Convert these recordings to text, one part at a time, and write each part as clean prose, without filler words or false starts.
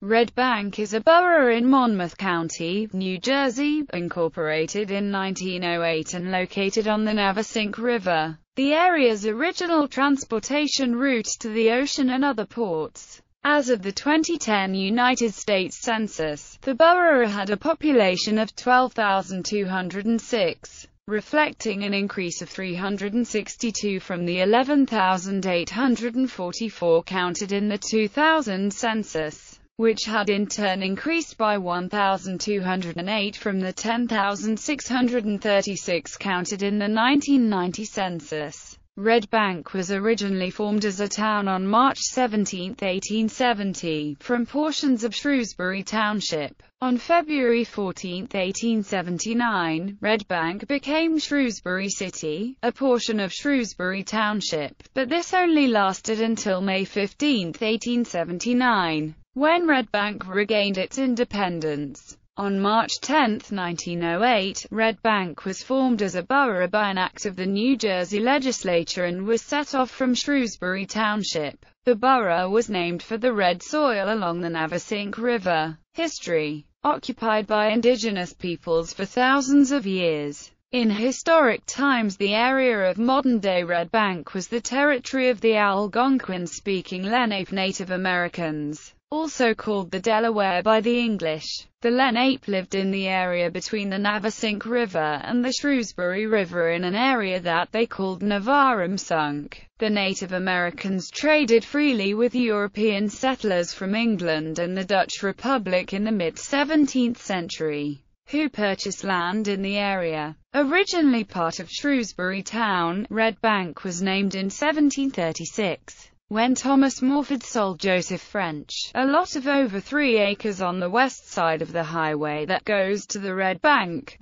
Red Bank is a borough in Monmouth County, New Jersey, incorporated in 1908 and located on the Navesink River, the area's original transportation route to the ocean and other ports. As of the 2010 United States Census, the borough had a population of 12,206, reflecting an increase of 362 from the 11,844 counted in the 2000 census, which had in turn increased by 1,208 from the 10,636 counted in the 1990 census. Red Bank was originally formed as a town on March 17, 1870, from portions of Shrewsbury Township. On February 14, 1879, Red Bank became Shrewsbury City, a portion of Shrewsbury Township, but this only lasted until May 15, 1879, when Red Bank regained its independence. On March 10, 1908, Red Bank was formed as a borough by an act of the New Jersey legislature and was set off from Shrewsbury Township. The borough was named for the red soil along the Navesink River. History: occupied by indigenous peoples for thousands of years. In historic times, the area of modern-day Red Bank was the territory of the Algonquin-speaking Lenape Native Americans, also called the Delaware by the English. The Lenape lived in the area between the Navesink River and the Shrewsbury River in an area that they called Navesink. The Native Americans traded freely with European settlers from England and the Dutch Republic in the mid-17th century, who purchased land in the area. Originally part of Shrewsbury Town, Red Bank was named in 1736. When Thomas Morford sold Joseph French a lot of over 3 acres on the west side of the highway that goes to the Red Bank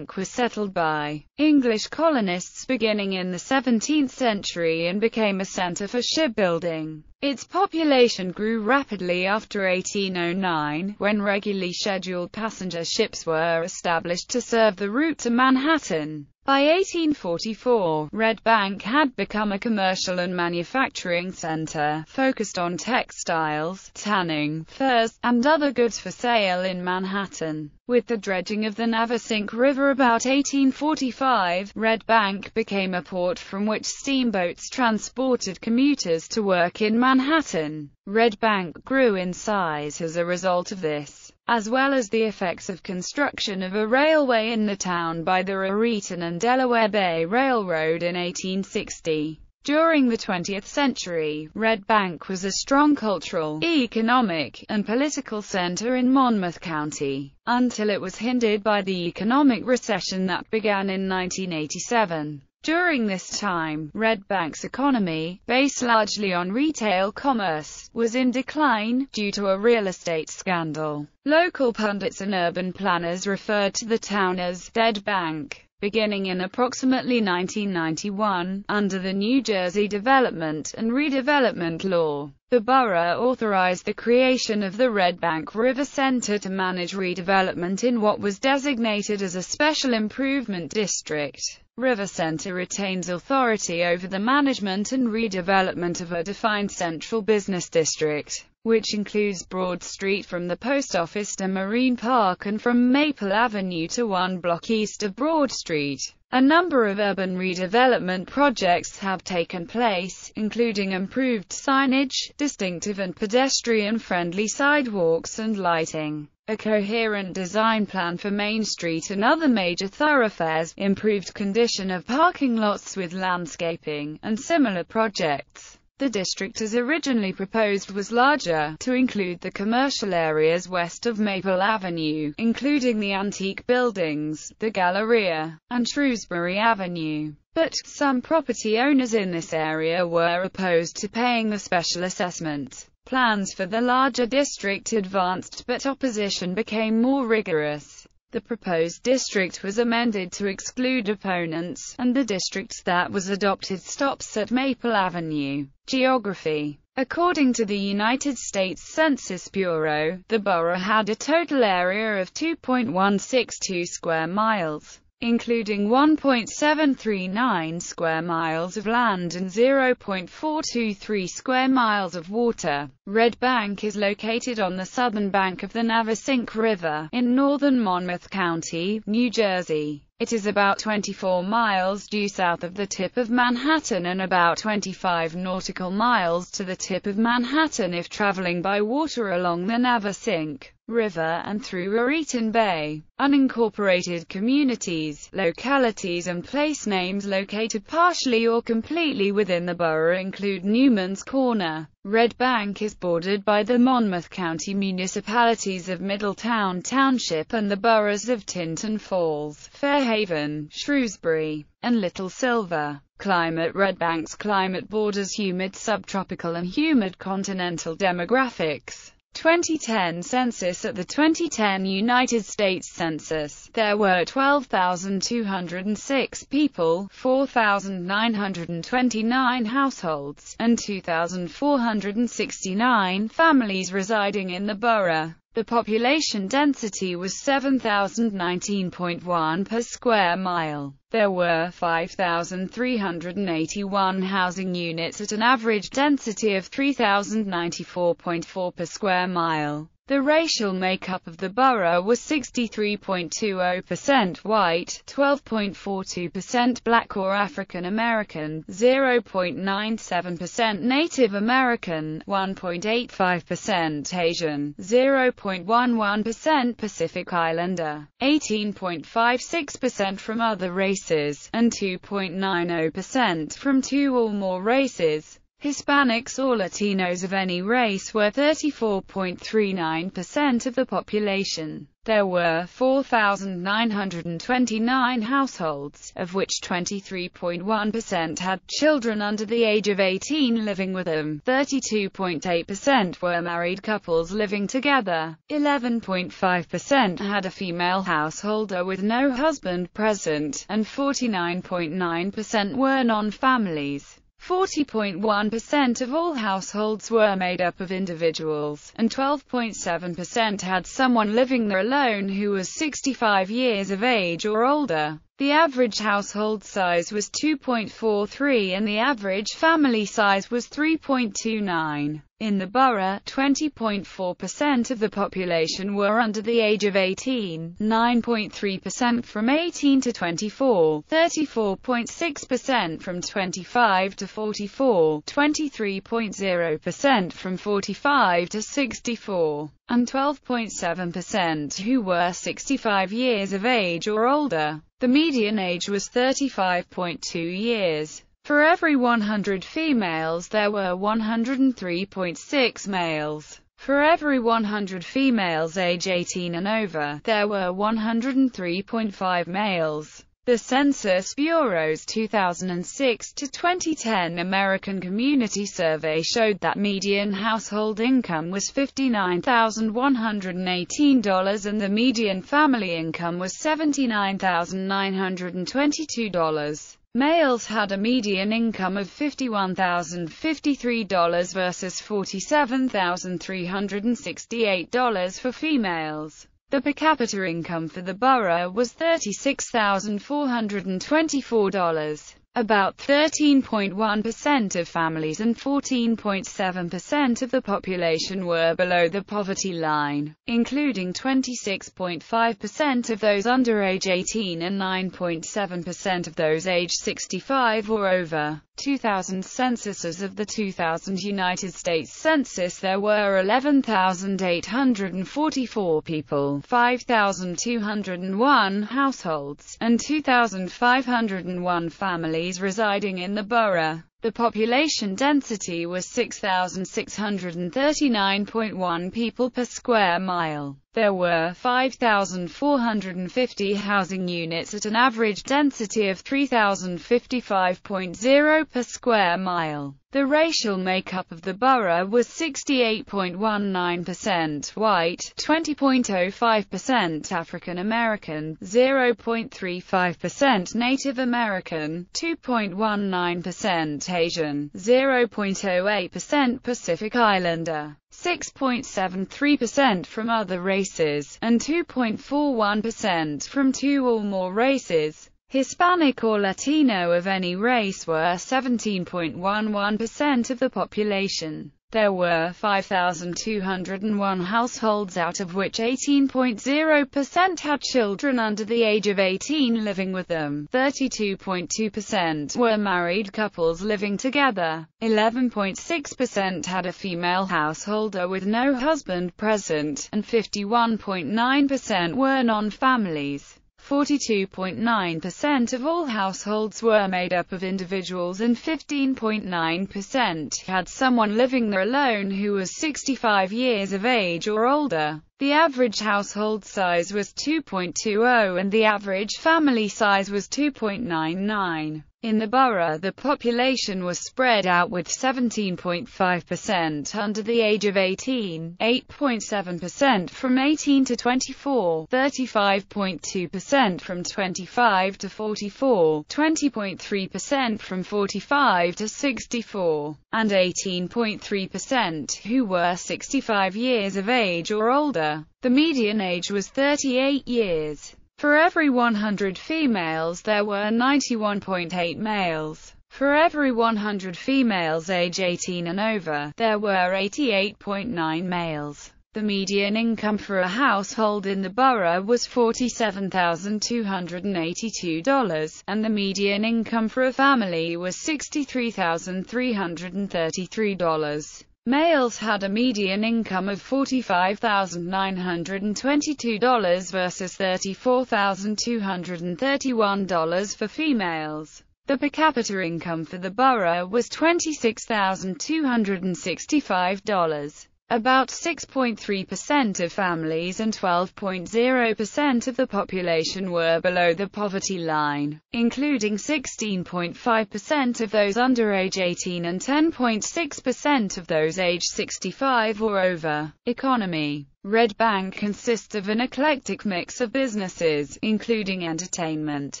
was settled by English colonists beginning in the 17th century and became a center for shipbuilding. Its population grew rapidly after 1809, when regularly scheduled passenger ships were established to serve the route to Manhattan. By 1844, Red Bank had become a commercial and manufacturing center, focused on textiles, tanning, furs, and other goods for sale in Manhattan. With the dredging of the Navesink River about 1845, Red Bank became a port from which steamboats transported commuters to work in Manhattan. Red Bank grew in size as a result of this, as well as the effects of construction of a railway in the town by the Raritan and Delaware Bay Railroad in 1860. During the 20th century, Red Bank was a strong cultural, economic, and political center in Monmouth County, until it was hindered by the economic recession that began in 1987. During this time, Red Bank's economy, based largely on retail commerce, was in decline, due to a real estate scandal. Local pundits and urban planners referred to the town as Dead Bank. Beginning in approximately 1991, under the New Jersey Development and Redevelopment Law, the borough authorized the creation of the Red Bank River Center to manage redevelopment in what was designated as a special improvement district. River Center retains authority over the management and redevelopment of a defined central business district, which includes Broad Street from the post office to Marine Park and from Maple Avenue to 1 block east of Broad Street. A number of urban redevelopment projects have taken place, including improved signage, distinctive and pedestrian-friendly sidewalks and lighting, a coherent design plan for Main Street and other major thoroughfares, improved condition of parking lots with landscaping, and similar projects. The district as originally proposed was larger, to include the commercial areas west of Maple Avenue, including the antique buildings, the Galleria, and Shrewsbury Avenue. But some property owners in this area were opposed to paying the special assessment. Plans for the larger district advanced, but opposition became more rigorous. The proposed district was amended to exclude opponents, and the district that was adopted stops at Maple Avenue. Geography: according to the United States Census Bureau, the borough had a total area of 2.162 square miles. including 1.739 square miles of land and 0.423 square miles of water. Red Bank is located on the southern bank of the Navesink River, in northern Monmouth County, New Jersey. It is about 24 miles due south of the tip of Manhattan and about 25 nautical miles to the tip of Manhattan if traveling by water along the Navesink River and through Raritan Bay. Unincorporated communities, localities and place names located partially or completely within the borough include Newman's Corner. Red Bank is bordered by the Monmouth County municipalities of Middletown Township and the boroughs of Tinton Falls, Fairhaven, Shrewsbury, and Little Silver. Climate: Red Bank's climate borders humid subtropical and humid continental. Demographics: 2010 census. At the 2010 United States Census, there were 12,206 people, 4,929 households, and 2,469 families residing in the borough. The population density was 7,019.1 per square mile. There were 5,381 housing units at an average density of 3,094.4 per square mile. The racial makeup of the borough was 63.20% white, 12.42% black or African American, 0.97% Native American, 1.85% Asian, 0.11% Pacific Islander, 18.56% from other races, and 2.90% from two or more races. Hispanics or Latinos of any race were 34.39% of the population. There were 4,929 households, of which 23.1% had children under the age of 18 living with them, 32.8% were married couples living together, 11.5% had a female householder with no husband present, and 49.9% were non-families. 40.1% of all households were made up of individuals, and 12.7% had someone living there alone who was 65 years of age or older. The average household size was 2.43 and the average family size was 3.29. In the borough, 20.4% of the population were under the age of 18, 9.3% from 18 to 24, 34.6% from 25 to 44, 23.0% from 45 to 64, and 12.7% who were 65 years of age or older. The median age was 35.2 years. For every 100 females there were 103.6 males. For every 100 females age 18 and over, there were 103.5 males. The Census Bureau's 2006 to 2010 American Community Survey showed that median household income was $59,118 and the median family income was $79,922. Males had a median income of $51,053 versus $47,368 for females. The per capita income for the borough was $36,424. About 13.1% of families and 14.7% of the population were below the poverty line, including 26.5% of those under age 18 and 9.7% of those age 65 or over. 2000 census. As of the 2000 United States Census, there were 11,844 people, 5,201 households, and 2,501 families residing in the borough. The population density was 6,639.1 people per square mile. There were 5,450 housing units at an average density of 3,055.0 per square mile. The racial makeup of the borough was 68.19% white, 20.05% African American, 0.35% Native American, 2.19% Asian, 0.08% Pacific Islander, 6.73% from other races, and 2.41% from two or more races. Hispanic or Latino of any race were 17.11% of the population. There were 5,201 households, out of which 18.0% had children under the age of 18 living with them, 32.2% were married couples living together, 11.6% had a female householder with no husband present, and 51.9% were non-families. 42.9% of all households were made up of individuals, and 15.9% had someone living there alone who was 65 years of age or older. The average household size was 2.20 and the average family size was 2.99. In the borough, the population was spread out, with 17.5% under the age of 18, 8.7% from 18 to 24, 35.2% from 25 to 44, 20.3% from 45 to 64, and 18.3% who were 65 years of age or older. The median age was 38 years. For every 100 females there were 91.8 males. For every 100 females age 18 and over, there were 88.9 males. The median income for a household in the borough was $47,282, and the median income for a family was $63,333. Males had a median income of $45,922 versus $34,231 for females. The per capita income for the borough was $26,265. About 6.3% of families and 12.0% of the population were below the poverty line, including 16.5% of those under age 18 and 10.6% of those age 65 or over. Economy. Red Bank consists of an eclectic mix of businesses, including entertainment,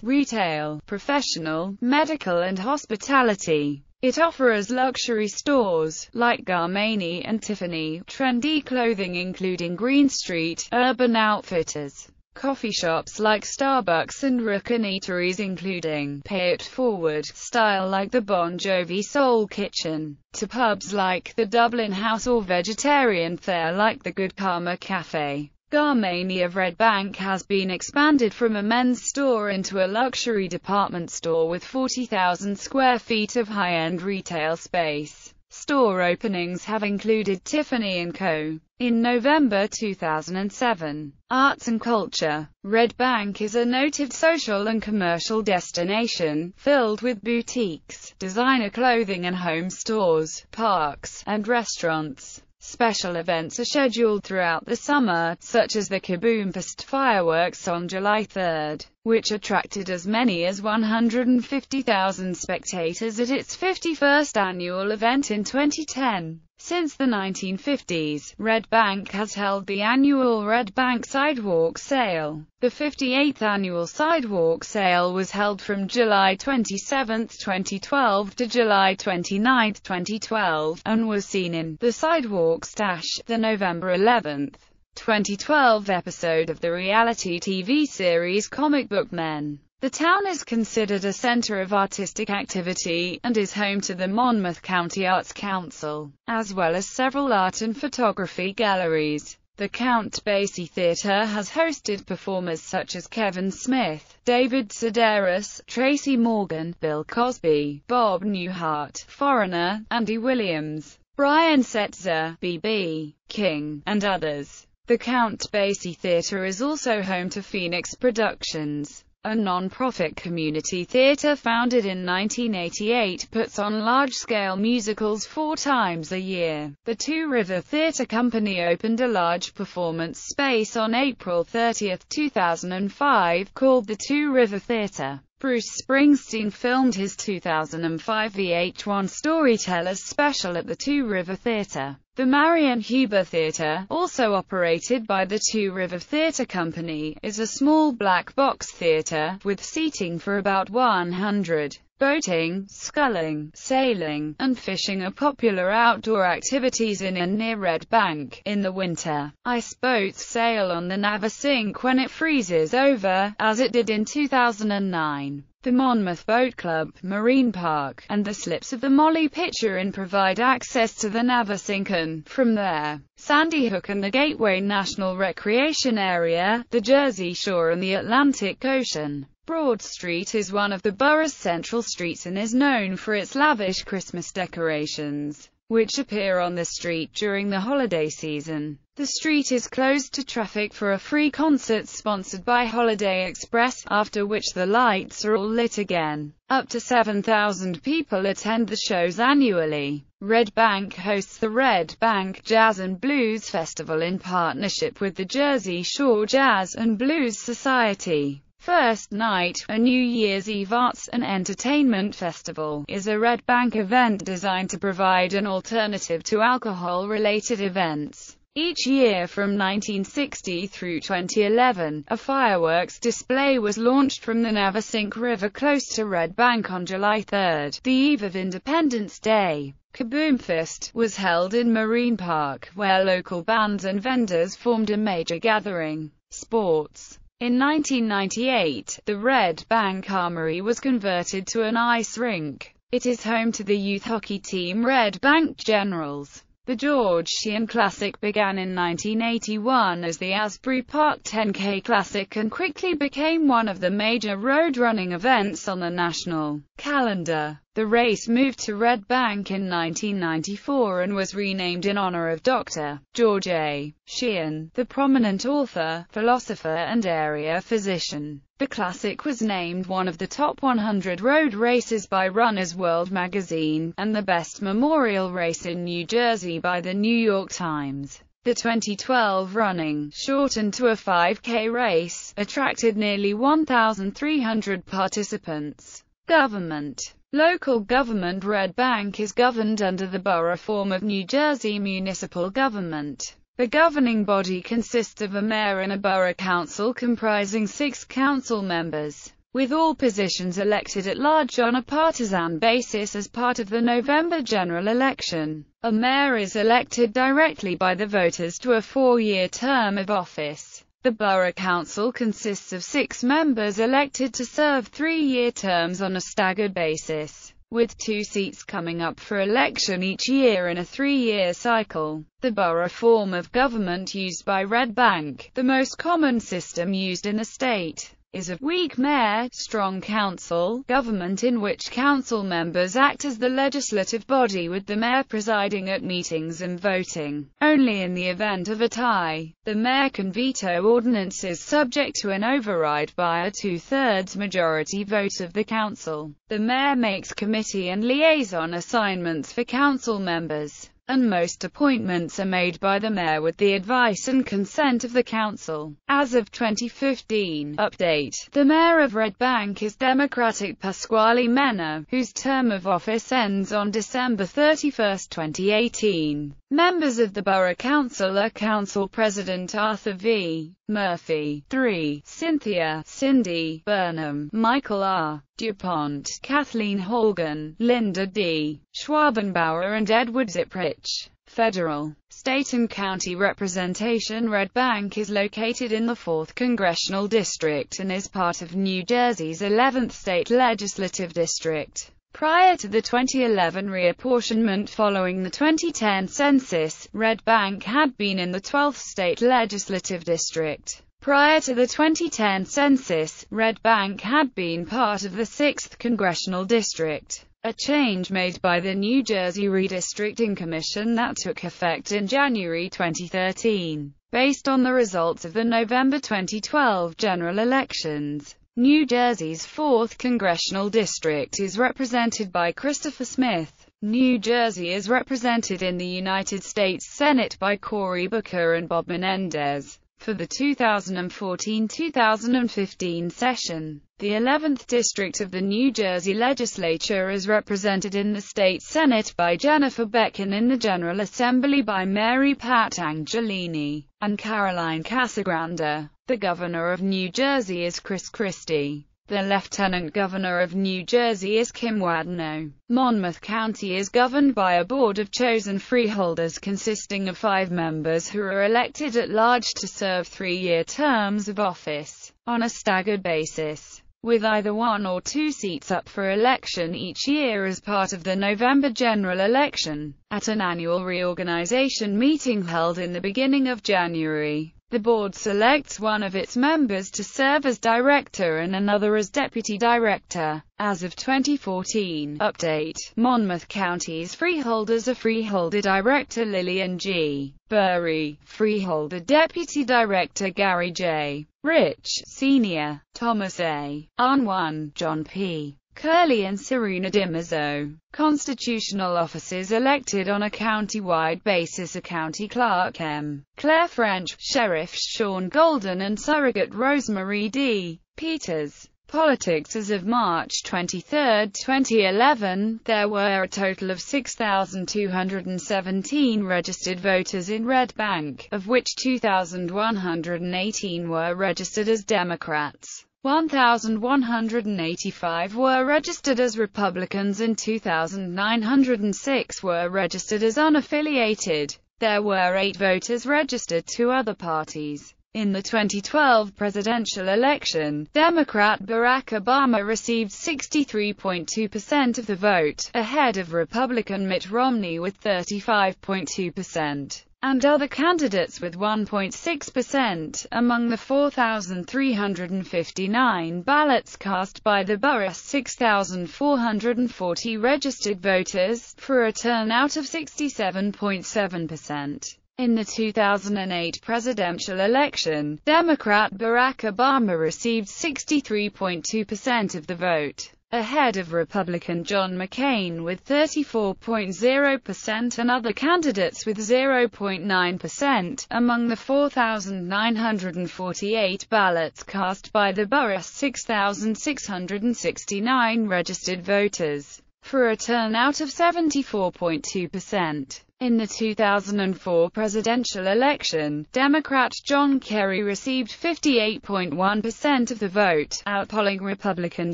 retail, professional, medical and hospitality. It offers luxury stores, like Garmani and Tiffany, trendy clothing including Green Street, Urban Outfitters, coffee shops like Starbucks and Rookin eateries including Pay It Forward style like the Bon Jovi Soul Kitchen, to pubs like the Dublin House or vegetarian fare like the Good Karma Cafe. Garmani of Red Bank has been expanded from a men's store into a luxury department store with 40,000 square feet of high-end retail space. Store openings have included Tiffany & Co. in November 2007. Arts and culture. Red Bank is a noted social and commercial destination, filled with boutiques, designer clothing and home stores, parks, and restaurants. Special events are scheduled throughout the summer, such as the Kaboom Fest fireworks on July 3, which attracted as many as 150,000 spectators at its 51st annual event in 2010. Since the 1950s, Red Bank has held the annual Red Bank Sidewalk Sale. The 58th annual Sidewalk Sale was held from July 27, 2012 to July 29, 2012, and was seen in The Sidewalk Stash, the November 11, 2012 episode of the reality TV series Comic Book Men. The town is considered a center of artistic activity, and is home to the Monmouth County Arts Council, as well as several art and photography galleries. The Count Basie Theatre has hosted performers such as Kevin Smith, David Sedaris, Tracy Morgan, Bill Cosby, Bob Newhart, Foreigner, Andy Williams, Brian Setzer, B.B. King, and others. The Count Basie Theatre is also home to Phoenix Productions, a non-profit community theatre founded in 1988, puts on large-scale musicals 4 times a year. The Two River Theatre Company opened a large performance space on April 30, 2005, called the Two River Theatre. Bruce Springsteen filmed his 2005 VH1 Storytellers special at the Two River Theatre. The Marion Huber Theatre, also operated by the Two River Theatre Company, is a small black box theatre, with seating for about 100. Boating, sculling, sailing, and fishing are popular outdoor activities in and near Red Bank. In the winter, ice boats sail on the Navesink when it freezes over, as it did in 2009. The Monmouth Boat Club, Marine Park, and the slips of the Molly Pitcher provide access to the Navesink and, from there, Sandy Hook and the Gateway National Recreation Area, the Jersey Shore and the Atlantic Ocean. Broad Street is one of the borough's central streets and is known for its lavish Christmas decorations, which appear on the street during the holiday season. The street is closed to traffic for a free concert sponsored by Holiday Express, after which the lights are all lit again. Up to 7,000 people attend the shows annually. Red Bank hosts the Red Bank Jazz and Blues Festival in partnership with the Jersey Shore Jazz and Blues Society. First Night, a New Year's Eve arts and entertainment festival, is a Red Bank event designed to provide an alternative to alcohol-related events. Each year from 1960 through 2011, a fireworks display was launched from the Navesink River close to Red Bank on July 3, the eve of Independence Day. Kaboomfest was held in Marine Park, where local bands and vendors formed a major gathering. Sports. In 1998, the Red Bank Armory was converted to an ice rink. It is home to the youth hockey team Red Bank Generals. The George Sheehan Classic began in 1981 as the Asbury Park 10K Classic and quickly became one of the major road running events on the national calendar. The race moved to Red Bank in 1994 and was renamed in honor of Dr. George A. Sheehan, the prominent author, philosopher and area physician. The Classic was named one of the top 100 road races by Runner's World magazine, and the best memorial race in New Jersey by the New York Times. The 2012 running, shortened to a 5K race, attracted nearly 1,300 participants. Government. Local government. Red Bank is governed under the borough form of New Jersey municipal government. The governing body consists of a mayor and a borough council comprising 6 council members, with all positions elected at large on a partisan basis as part of the November general election. A mayor is elected directly by the voters to a 4-year term of office. The borough council consists of 6 members elected to serve 3-year terms on a staggered basis, with 2 seats coming up for election each year in a 3-year cycle. The borough form of government used by Red Bank, the most common system used in the state, is a weak mayor, strong council government in which council members act as the legislative body with the mayor presiding at meetings and voting. Only in the event of a tie, the mayor can veto ordinances subject to an override by a 2/3 majority vote of the council. The mayor makes committee and liaison assignments for council members, and most appointments are made by the mayor with the advice and consent of the council. As of 2015, update, the mayor of Red Bank is Democratic Pasquale Mena, whose term of office ends on December 31, 2018. Members of the borough council are Council President Arthur V. Murphy, 3, Cynthia, Cindy, Burnham, Michael R. DuPont, Kathleen Holgan, Linda D. Schwabenbauer and Edward Ziprich. Federal, state and county representation. Red Bank is located in the 4th Congressional District and is part of New Jersey's 11th state legislative district. Prior to the 2011 reapportionment following the 2010 census, Red Bank had been in the 12th state legislative district. Prior to the 2010 census, Red Bank had been part of the 6th congressional district, a change made by the New Jersey Redistricting Commission that took effect in January 2013. Based on the results of the November 2012 general elections, New Jersey's 4th congressional district is represented by Christopher Smith. New Jersey is represented in the United States Senate by Cory Booker and Bob Menendez. For the 2014-2015 session, the 11th district of the New Jersey legislature is represented in the state Senate by Jennifer Beck and in the General Assembly by Mary Pat Angelini and Caroline Casagrande. The governor of New Jersey is Chris Christie. The Lieutenant Governor of New Jersey is Kim Wadno. Monmouth County is governed by a board of chosen freeholders consisting of 5 members who are elected at large to serve 3-year terms of office, on a staggered basis, with either 1 or 2 seats up for election each year as part of the November general election. At an annual reorganization meeting held in the beginning of January, the board selects one of its members to serve as director and another as deputy director. As of 2014, update, Monmouth County's freeholders are Freeholder Director Lillian G. Burry, Freeholder Deputy Director Gary J. Rich, Sr., Thomas A. Arn, John P. Curley and Serena Dimazzo. Constitutional officers elected on a county-wide basis are County Clerk M. Claire French, Sheriff Sean Golden and Surrogate Rosemary D. Peters. Politics. As of March 23, 2011, there were a total of 6,217 registered voters in Red Bank, of which 2,118 were registered as Democrats. 1,185 were registered as Republicans and 2,906 were registered as unaffiliated. There were 8 voters registered to other parties. In the 2012 presidential election, Democrat Barack Obama received 63.2% of the vote, ahead of Republican Mitt Romney with 35.2%. and other candidates with 1.6%. Among the 4,359 ballots cast by the borough, 6,440 registered voters, for a turnout of 67.7%. In the 2008 presidential election, Democrat Barack Obama received 63.2% of the vote, ahead of Republican John McCain with 34.0% and other candidates with 0.9%. Among the 4,948 ballots cast by the borough, 6,669 registered voters, for a turnout of 74.2%. In the 2004 presidential election, Democrat John Kerry received 58.1% of the vote, outpolling Republican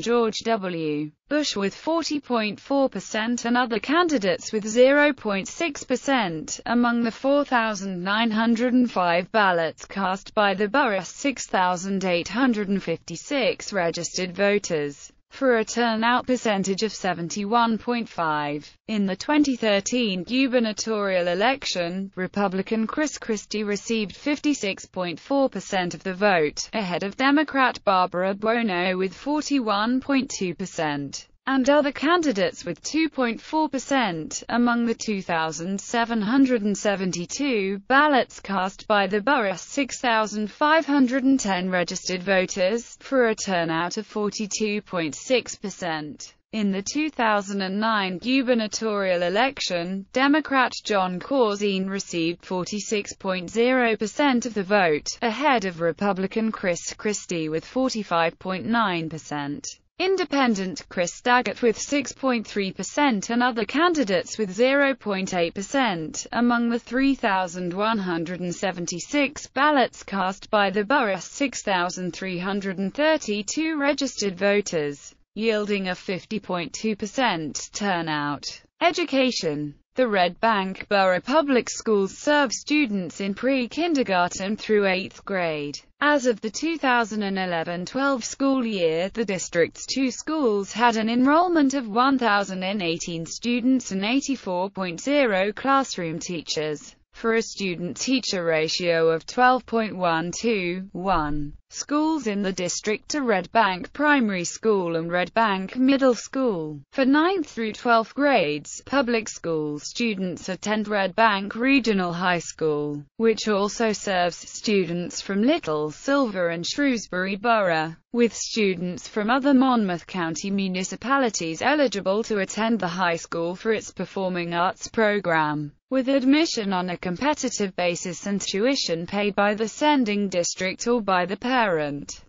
George W. Bush with 40.4% and other candidates with 0.6%. Among the 4,905 ballots cast by the borough, 6,856 registered voters, for a turnout percentage of 71.5. In the 2013 gubernatorial election, Republican Chris Christie received 56.4% of the vote, ahead of Democrat Barbara Buono with 41.2%. and other candidates with 2.4%. Among the 2,772 ballots cast by the borough, 6,510 registered voters, for a turnout of 42.6%. In the 2009 gubernatorial election, Democrat John Corzine received 46.0% of the vote, ahead of Republican Chris Christie with 45.9%. Independent Chris Daggett with 6.3% and other candidates with 0.8%. Among the 3,176 ballots cast by the borough, 6,332 registered voters, yielding a 50.2% turnout. Education. The Red Bank Borough Public Schools serve students in pre-kindergarten through 8th grade. As of the 2011-12 school year, the district's 2 schools had an enrollment of 1,018 students and 84.0 classroom teachers, for a student-teacher ratio of 12.121. Schools in the district are Red Bank Primary School and Red Bank Middle School. For 9th through 12th grades, public school students attend Red Bank Regional High School, which also serves students from Little Silver and Shrewsbury Borough, with students from other Monmouth County municipalities eligible to attend the high school for its performing arts program, with admission on a competitive basis and tuition paid by the sending district or by the parent.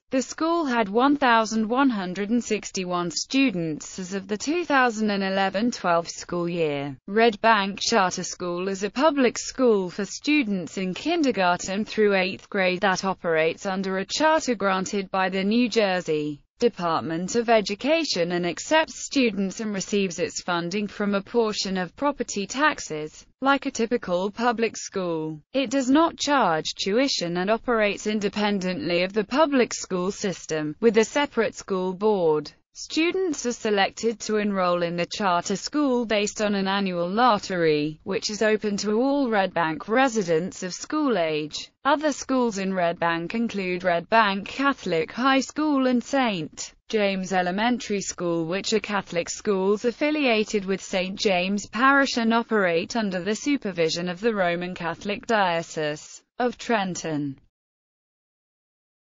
The school had 1,161 students as of the 2011-12 school year. Red Bank Charter School is a public school for students in kindergarten through 8th grade that operates under a charter granted by the New Jersey Department of Education and accepts students and receives its funding from a portion of property taxes. Like a typical public school, it does not charge tuition and operates independently of the public school system, with a separate school board. Students are selected to enroll in the charter school based on an annual lottery, which is open to all Red Bank residents of school age. Other schools in Red Bank include Red Bank Catholic High School and St. James Elementary School, which are Catholic schools affiliated with St. James Parish and operate under the supervision of the Roman Catholic Diocese of Trenton.